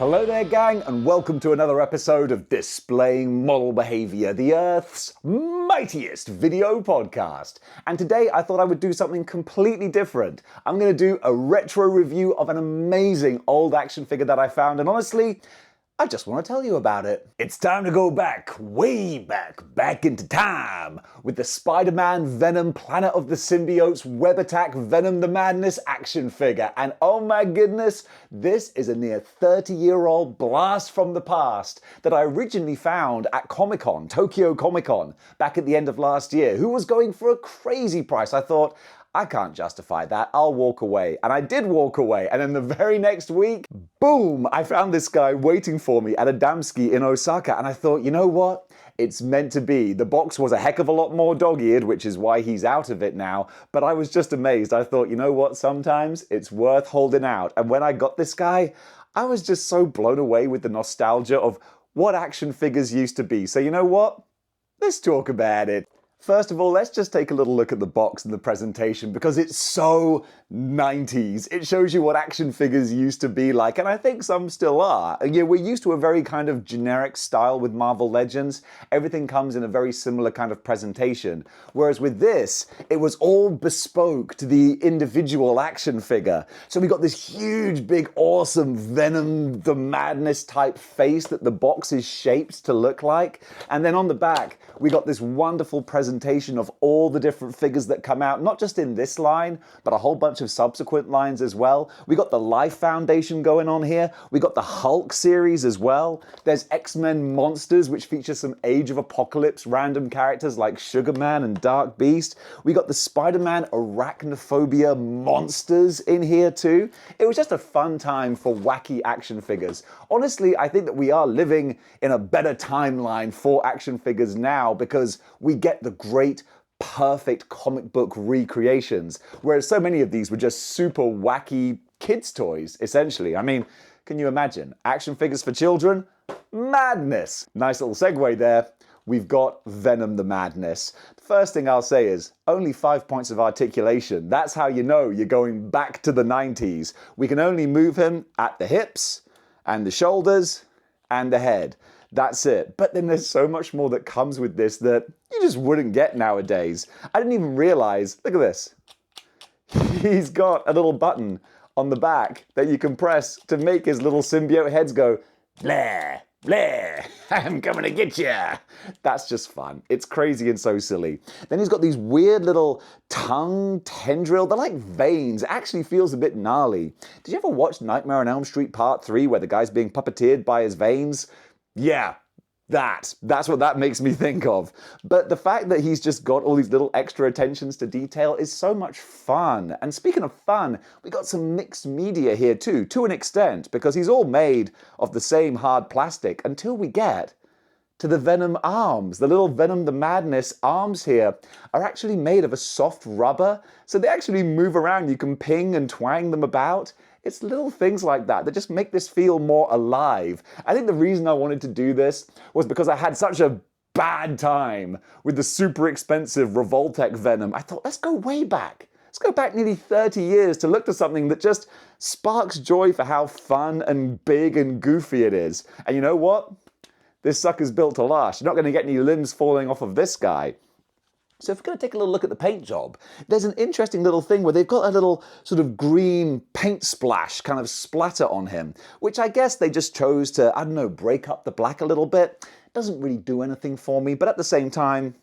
Hello there, gang, and welcome to another episode of Displaying-Model-Behaviour, the Earth's mightiest video podcast. And today I thought I would do something completely different. I'm going to do a retro review of an amazing old action figure that I found, and honestly, I just want to tell you about it. It's time to go back, way back into time, with the Spider-Man Venom Planet of the Symbiotes Web Attack Venom The Madness action figure. And oh my goodness, this is a near 30-year-old blast from the past that I originally found at Comic-Con, Tokyo Comic-Con, back at the end of last year, who was going for a crazy price. I thought, I can't justify that, I'll walk away. And I did walk away, and then the very next week, boom, I found this guy waiting for me at a Damski in Osaka, and I thought, you know what? It's meant to be. The box was a heck of a lot more dog-eared, which is why he's out of it now, but I was just amazed. I thought, you know what? Sometimes it's worth holding out. And when I got this guy, I was just so blown away with the nostalgia of what action figures used to be. So you know what? Let's talk about it. First of all, let's just take a little look at the box and the presentation because it's so 90s. It shows you what action figures used to be like, and I think some still are. Yeah, we're used to a very kind of generic style with Marvel Legends. Everything comes in a very similar kind of presentation. Whereas with this, it was all bespoke to the individual action figure. So we got this huge, big, awesome Venom The Madness type face that the box is shaped to look like. And then on the back, we got this wonderful presentation of all the different figures that come out, not just in this line, but a whole bunch of subsequent lines as well. We got the Life Foundation going on here. We got the Hulk series as well. There's X-Men Monsters, which features some Age of Apocalypse random characters like Sugar Man and Dark Beast. We got the Spider-Man Arachnophobia Monsters in here too. It was just a fun time for wacky action figures. Honestly, I think that we are living in a better timeline for action figures now because we get the great, perfect comic book recreations, whereas so many of these were just super wacky kids' toys, essentially. I mean, can you imagine? Action figures for children? Madness! Nice little segue there. We've got Venom the Madness. The first thing I'll say is, only 5 points of articulation. That's how you know you're going back to the 90s. We can only move him at the hips, and the shoulders, and the head. That's it. But then there's so much more that comes with this that you just wouldn't get nowadays. I didn't even realize, look at this. He's got a little button on the back that you can press to make his little symbiote heads go, blah, blah, I'm coming to get ya. That's just fun. It's crazy and so silly. Then he's got these weird little tongue tendril. They're like veins. It actually feels a bit gnarly. Did you ever watch Nightmare on Elm Street Part 3 where the guy's being puppeteered by his veins? Yeah, that's what that makes me think of. But the fact that he's just got all these little extra attentions to detail is so much fun. And speaking of fun, we got some mixed media here too, to an extent, because he's all made of the same hard plastic until we get to the Venom arms. The little Venom the Madness arms here are actually made of a soft rubber, so they actually move around. You can ping and twang them about. It's little things like that that just make this feel more alive. I think the reason I wanted to do this was because I had such a bad time with the super expensive Revoltech Venom. I thought, let's go way back. Let's go back nearly 30 years to look to something that just sparks joy for how fun and big and goofy it is. And you know what? This sucker's built to last. You're not going to get any limbs falling off of this guy. So if we're going to take a little look at the paint job, there's an interesting little thing where they've got a little sort of green paint splash kind of splatter on him, which I guess they just chose to, I don't know, break up the black a little bit. Doesn't really do anything for me, but at the same time,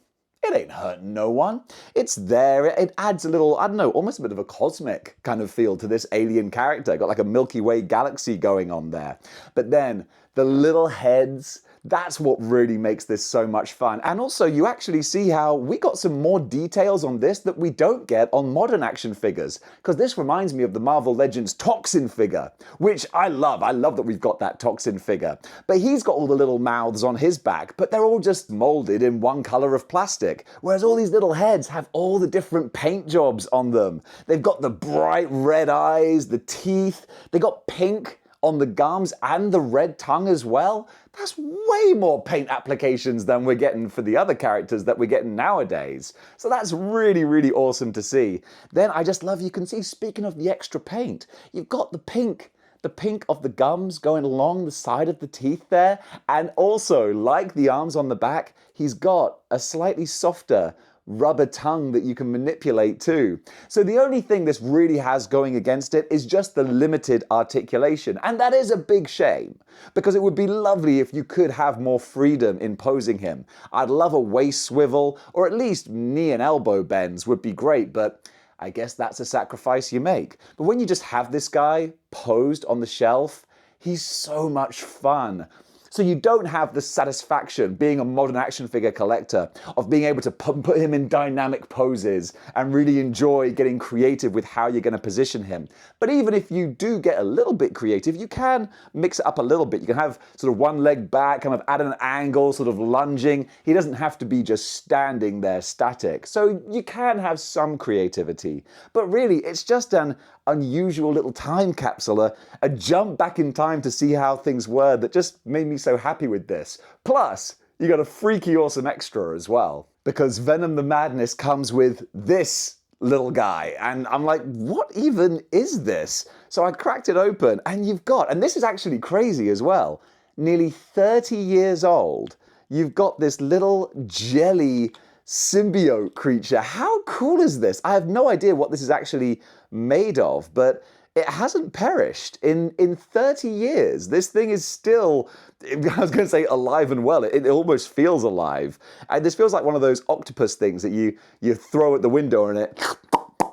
it ain't hurting no one. It's there. It adds a little, I don't know, almost a bit of a cosmic kind of feel to this alien character. Got like a Milky Way galaxy going on there. But then the little heads, that's what really makes this so much fun. And also you actually see how we got some more details on this that we don't get on modern action figures. Because this reminds me of the Marvel Legends Toxin figure, which I love. I love that we've got that Toxin figure. But he's got all the little mouths on his back, but they're all just molded in one color of plastic. Whereas all these little heads have all the different paint jobs on them. They've got the bright red eyes, the teeth, they got pink on the gums and the red tongue as well. That's way more paint applications than we're getting for the other characters that we're getting nowadays. So that's really, really awesome to see. Then I just love, you can see, speaking of the extra paint, you've got the pink the pink of the gums going along the side of the teeth there. And also, like the arms on the back, he's got a slightly softer rubber tongue that you can manipulate too. So the only thing this really has going against it is just the limited articulation. And that is a big shame, because it would be lovely if you could have more freedom in posing him. I'd love a waist swivel, or at least knee and elbow bends would be great, but I guess that's a sacrifice you make. But when you just have this guy posed on the shelf, he's so much fun. So you don't have the satisfaction, being a modern action figure collector, of being able to put him in dynamic poses and really enjoy getting creative with how you're going to position him. But even if you do get a little bit creative, you can mix it up a little bit. You can have sort of one leg back, kind of at an angle, sort of lunging. He doesn't have to be just standing there static. So you can have some creativity. But really, it's just an unusual little time capsule, a jump back in time to see how things were that just made me so happy with this. Plus, you got a freaky awesome extra as well, because Venom the Madness comes with this little guy, and I'm like, what even is this? So I cracked it open, and you've got, and this is actually crazy as well, nearly 30 years old, you've got this little jelly symbiote creature. How cool is this? I have no idea what this is actually made of, but it hasn't perished in 30 years. This thing is still, I was going to say alive and well. It almost feels alive. And this feels like one of those octopus things that you throw at the window and it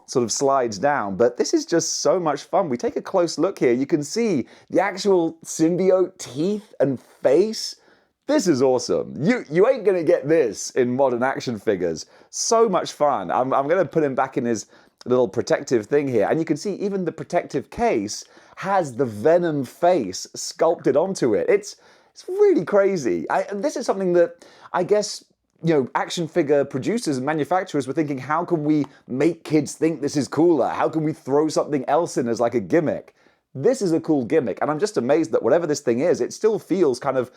sort of slides down. But this is just so much fun. We take a close look here. You can see the actual symbiote teeth and face. This is awesome. You ain't gonna get this in modern action figures. So much fun. I'm gonna put him back in his little protective thing here. And you can see even the protective case has the Venom face sculpted onto it. It's really crazy. This is something that I guess, you know, action figure producers and manufacturers were thinking, how can we make kids think this is cooler? How can we throw something else in as like a gimmick? This is a cool gimmick. And I'm just amazed that whatever this thing is, it still feels kind of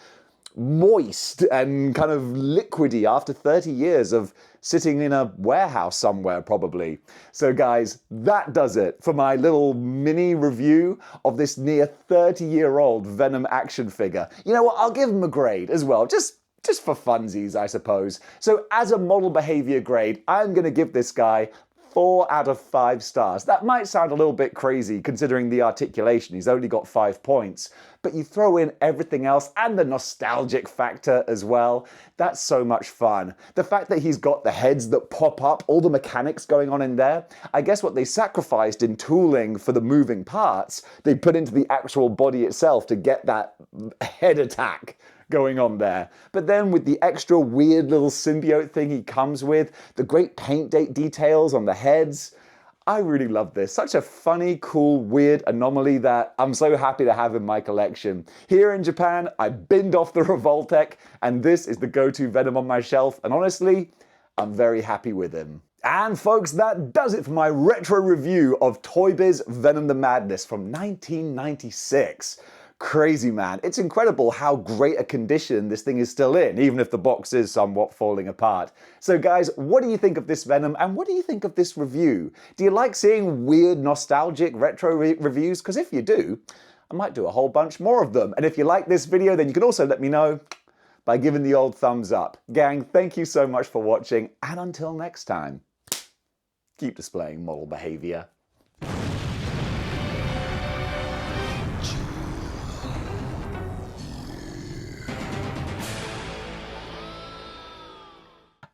moist and kind of liquidy after 30 years of sitting in a warehouse somewhere, probably. So guys, that does it for my little mini review of this near 30-year-old Venom action figure. You know what, I'll give him a grade as well, just for funsies, I suppose. So as a model behavior grade, I'm going to give this guy 4 out of 5 stars. That might sound a little bit crazy considering the articulation. He's only got 5 points. But you throw in everything else and the nostalgic factor as well. That's so much fun. The fact that he's got the heads that pop up, all the mechanics going on in there. I guess what they sacrificed in tooling for the moving parts, they put into the actual body itself to get that head attack going on there. But then with the extra weird little symbiote thing he comes with, the great paint date details on the heads, I really love this. Such a funny, cool, weird anomaly that I'm so happy to have in my collection. Here in Japan, I binned off the Revoltech, and this is the go-to Venom on my shelf, and honestly, I'm very happy with him. And folks, that does it for my retro review of Toy Biz Venom the Madness from 1996. Crazy, man. It's incredible how great a condition this thing is still in, even if the box is somewhat falling apart. So guys, what do you think of this Venom, and what do you think of this review? Do you like seeing weird, nostalgic, retro reviews? Because if you do, I might do a whole bunch more of them. And if you like this video, then you can also let me know by giving the old thumbs up. Gang, thank you so much for watching, and until next time, keep displaying model behavior.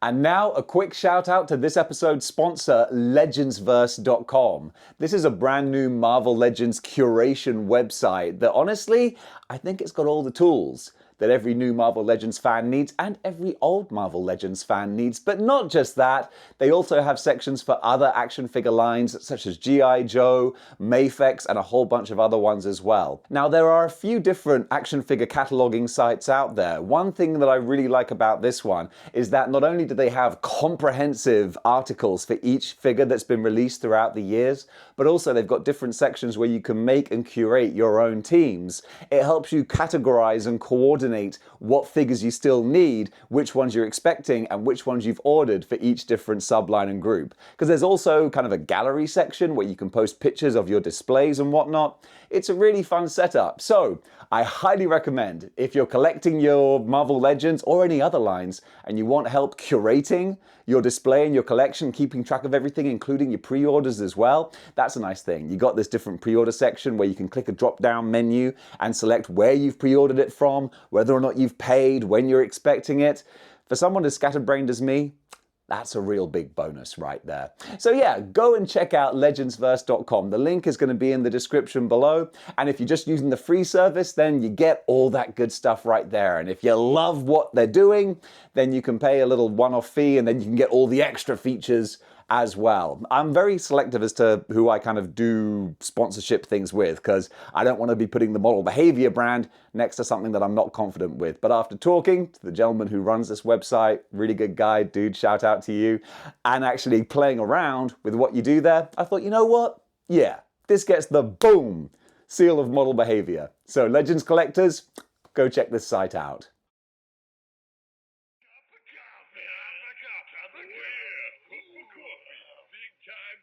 And now a quick shout out to this episode's sponsor, legendsverse.com. This is a brand new Marvel Legends curation website that honestly, I think it's got all the tools that every new Marvel Legends fan needs and every old Marvel Legends fan needs. But not just that, they also have sections for other action figure lines such as G.I. Joe, Mafex, and a whole bunch of other ones as well. Now, there are a few different action figure cataloging sites out there. One thing that I really like about this one is that not only do they have comprehensive articles for each figure that's been released throughout the years, but also they've got different sections where you can make and curate your own teams. It helps you categorize and coordinate coordinate what figures you still need, which ones you're expecting, and which ones you've ordered for each different subline and group. Because there's also kind of a gallery section where you can post pictures of your displays and whatnot. It's a really fun setup. So I highly recommend, if you're collecting your Marvel Legends or any other lines and you want help curating your display and your collection, keeping track of everything, including your pre-orders as well, that's a nice thing. You got this different pre-order section where you can click a drop-down menu and select where you've pre-ordered it from, whether or not you've paid, when you're expecting it. For someone as scatterbrained as me, that's a real big bonus right there. So yeah, go and check out legendsverse.com. The link is going to be in the description below. And if you're just using the free service, then you get all that good stuff right there. And if you love what they're doing, then you can pay a little one-off fee and then you can get all the extra features as well. I'm very selective as to who I kind of do sponsorship things with, because I don't want to be putting the Model Behavior brand next to something that I'm not confident with. But after talking to the gentleman who runs this website, really good guy, dude, shout out to you, and actually playing around with what you do there, I thought, you know what? Yeah, this gets the boom seal of Model Behavior. So Legends collectors, go check this site out. Big time.